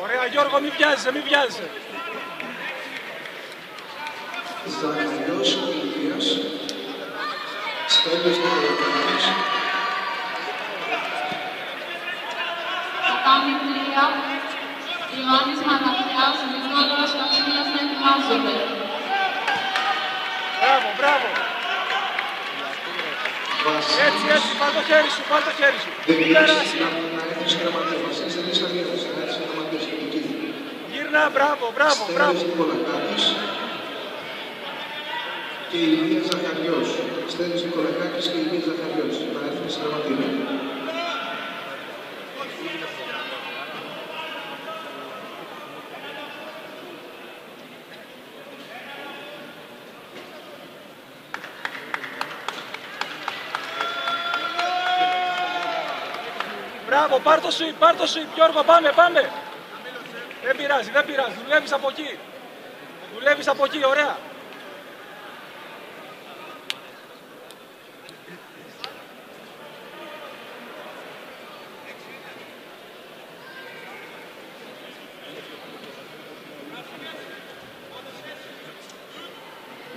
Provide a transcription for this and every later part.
Ωραία Γιώργο, μην βιάζεσαι, μην βιάζεσαι. Ζαχαριός Ηλίας, Στέλιος Νεολαιτανός. Κατάμι 3, Ιωάννης Μαναθιάς, Νικόλαος Καψίλας να ετοιμάζονται. Μπράβο, μπράβο. Έτσι, έτσι, πάρ' το χέρι σου, πάρ' το χέρι σου. Περάσει. Γύρνα, μπράβο, μπράβο, μπράβο. Στέλιος Νικολακάκης και Ηλίας Ζαχαριός. Στέλιος Νικολακάκης και Ηλίας Ζαχαριός. Να έρθουν στη γραμματεία. Μπράβο, πάρ' το sweep, πάρ' το sweep, Γιώργο, πάμε, πάμε. Δεν πειράζει, δεν πειράζει, δουλεύεις από εκεί. Δουλεύεις από εκεί, ωραία.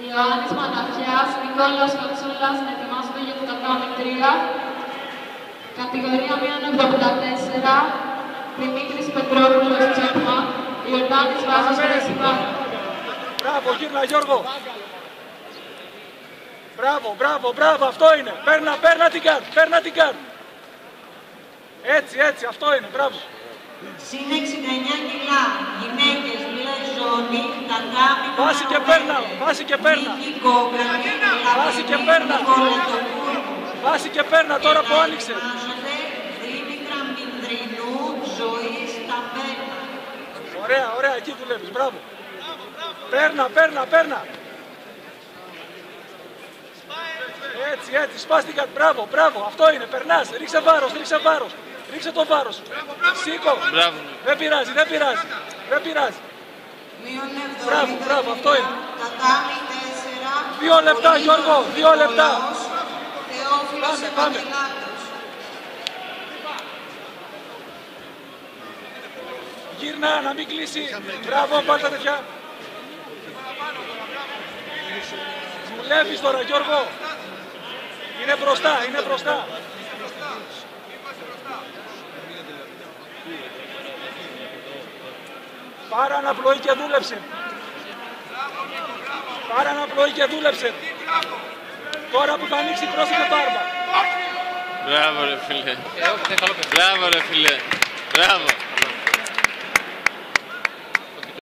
Ιωάννης Μαναθιάς, Νικόλαος Καψούλας να ετοιμάζονται για το κατάμι 3. Κατηγορία 1,74, Δημήτρης Πετρόπουλος Τσέπμα, Ιορδάνης Βάζος Ρεσιβάν. Μπράβο, γύρνα Γιώργο. Μπράβο, μπράβο, μπράβο, αυτό είναι. Παίρνα την κάρτ, παίρνα την κάρτ. Έτσι, έτσι, αυτό είναι, μπράβο. Συν 69 κιλά, γυναίκες, μπλε ζώνη, τατάμι, βάση και πέρνα, βάση και πέρνα. Βάση και πέρνα. Βάση και πέρνα τώρα που άνοιξε. Δήμητρα Μινδρινού, Ζωής Ταβέρνα. Ωραία, ωραία, εκεί δουλεύεις, μπράβο. Πέρνα, πέρνα, πέρνα. Έτσι, έτσι, σπάστηκα, μπράβο, μπράβο, αυτό είναι, περνάς, ρίξε βάρος, ρίξε βάρος. Ρίξε το βάρος. Σήκω. Μπράβο. Δεν πειράζει, δεν πειράζει. Δεν πειράζει. Μπράβο, μπράβο, αυτό είναι. 2 λεπτά, Γιώργο, 2 λεπτά. Πάμε, πάμε. Γύρνα, να μην κλείσει. Μπράβο, πάρ' τα τέτοια. Δουλεύεις τώρα, Γιώργο. Είναι μπροστά, είναι μπροστά. Πάρε αναπλοή και δούλεψε. Πάρε αναπλοή και δούλεψε. Τώρα που θα ανοίξει πρόσεχε μπάρμπα. Μπράβο ρε φίλε. Μπράβο ρε φίλε. Μπράβο.